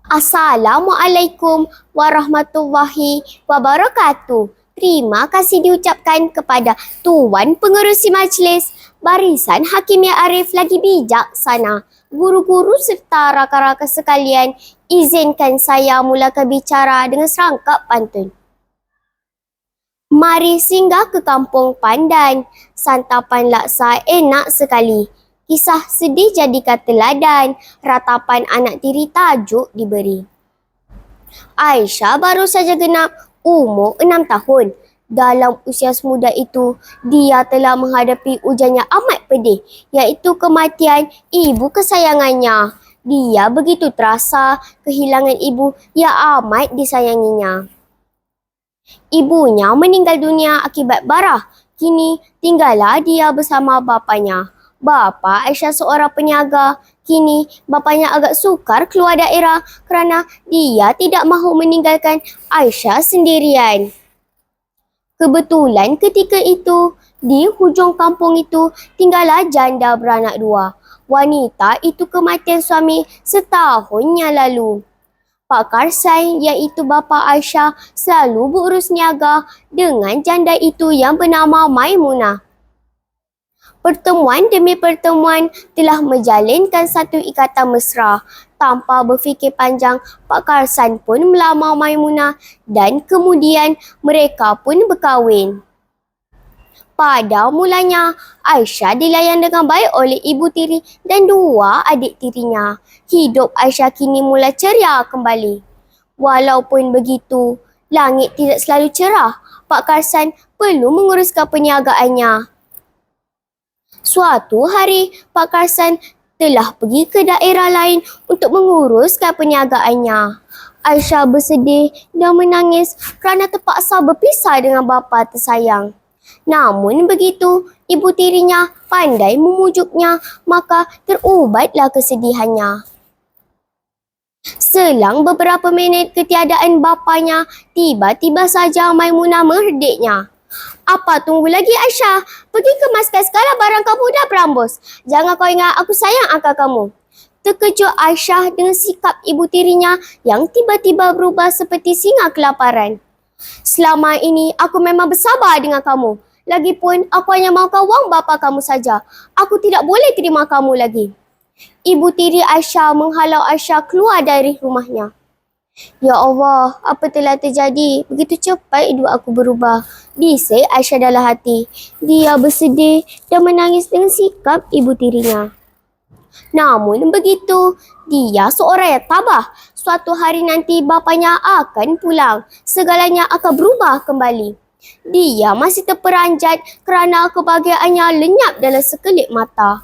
Assalamualaikum warahmatullahi wabarakatuh. Terima kasih diucapkan kepada Tuan Pengerusi Majlis, Barisan Hakimiyah Arif lagi bijaksana. Guru-guru serta rakan-rakan sekalian, izinkan saya mulakan bicara dengan serangkap pantun. Mari singgah ke Kampung Pandan, santapan laksa enak sekali. Kisah sedih jadikan teladan, ratapan anak tiri tajuk diberi. Aisyah baru saja genap umur 6 tahun. Dalam usia semuda itu, dia telah menghadapi ujian yang amat pedih, iaitu kematian ibu kesayangannya. Dia begitu terasa kehilangan ibu yang amat disayanginya. Ibunya meninggal dunia akibat barah. Kini tinggallah dia bersama bapanya. Bapa Aisyah seorang peniaga. Kini bapanya agak sukar keluar daerah kerana dia tidak mahu meninggalkan Aisyah sendirian. Kebetulan ketika itu, di hujung kampung itu tinggallah janda beranak 2. Wanita itu kematian suami setahun yang lalu. Pak Karsan iaitu bapa Aisyah selalu berurus niaga dengan janda itu yang bernama Maimunah. Pertemuan demi pertemuan telah menjalinkan satu ikatan mesra. Tanpa berfikir panjang, Pak Karsan pun melamar Maimunah dan kemudian mereka pun berkahwin. Pada mulanya, Aisyah dilayan dengan baik oleh ibu tiri dan 2 adik tirinya. Hidup Aisyah kini mula ceria kembali. Walaupun begitu, langit tidak selalu cerah. Pak Karsan perlu menguruskan perniagaannya. Suatu hari, Pak Karsan telah pergi ke daerah lain untuk menguruskan perniagaannya. Aisyah bersedih dan menangis kerana terpaksa berpisah dengan bapa tersayang. Namun begitu, ibu tirinya pandai memujuknya, maka terubatlah kesedihannya. Selang beberapa minit ketiadaan bapanya, tiba-tiba saja Maimunah mengherdiknya. Apa tunggu lagi Aisyah? Pergi kemaskan segala barang kamu dah berambus. Jangan kau ingat aku sayang akan kamu. Terkejut Aisyah dengan sikap ibu tirinya yang tiba-tiba berubah seperti singa kelaparan. Selama ini aku memang bersabar dengan kamu. Lagipun aku hanya mahukan wang bapa kamu saja. Aku tidak boleh terima kamu lagi. Ibu tiri Aisyah menghalau Aisyah keluar dari rumahnya. Ya Allah, apa telah terjadi? Begitu cepat hidup aku berubah. Bisik Aisyah dalam hati. Dia bersedih dan menangis dengan sikap ibu tirinya. Namun begitu, dia seorang yang tabah. Suatu hari nanti bapanya akan pulang. Segalanya akan berubah kembali. Dia masih terperanjat kerana kebahagiaannya lenyap dalam sekelip mata.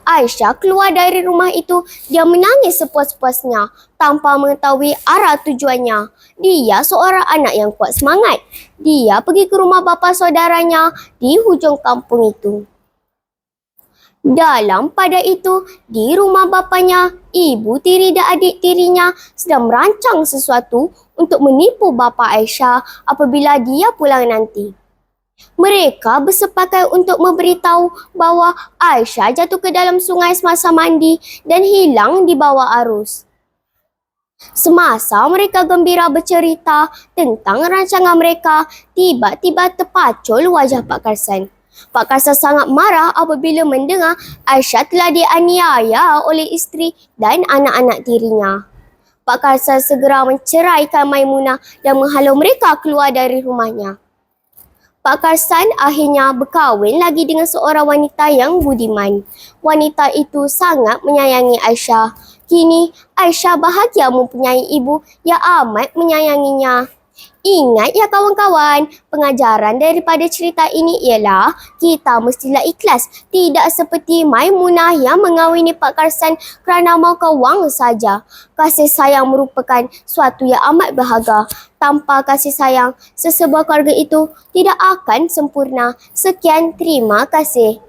Aisyah keluar dari rumah itu, dia menangis sepuas-puasnya tanpa mengetahui arah tujuannya. Dia seorang anak yang kuat semangat. Dia pergi ke rumah bapa saudaranya di hujung kampung itu. Dalam pada itu, di rumah bapanya, ibu tiri dan adik tirinya sedang merancang sesuatu untuk menipu bapa Aisyah apabila dia pulang nanti. Mereka bersepakat untuk memberitahu bahawa Aisyah jatuh ke dalam sungai semasa mandi dan hilang di bawah arus. Semasa mereka gembira bercerita tentang rancangan mereka, tiba-tiba terpacul wajah Pak Karsan. Pak Karsan sangat marah apabila mendengar Aisyah telah dianiaya oleh isteri dan anak-anak tirinya. Pak Karsan segera menceraikan Maimunah dan menghalau mereka keluar dari rumahnya. Pak Karsan akhirnya berkahwin lagi dengan seorang wanita yang budiman. Wanita itu sangat menyayangi Aisyah. Kini Aisyah bahagia mempunyai ibu yang amat menyayanginya. Ingat ya kawan-kawan, pengajaran daripada cerita ini ialah kita mestilah ikhlas. Tidak seperti Maimunah yang mengawini Pak Karsan kerana mahukan wang saja. Kasih sayang merupakan suatu yang amat berharga. Tanpa kasih sayang, sesebuah keluarga itu tidak akan sempurna. Sekian, terima kasih.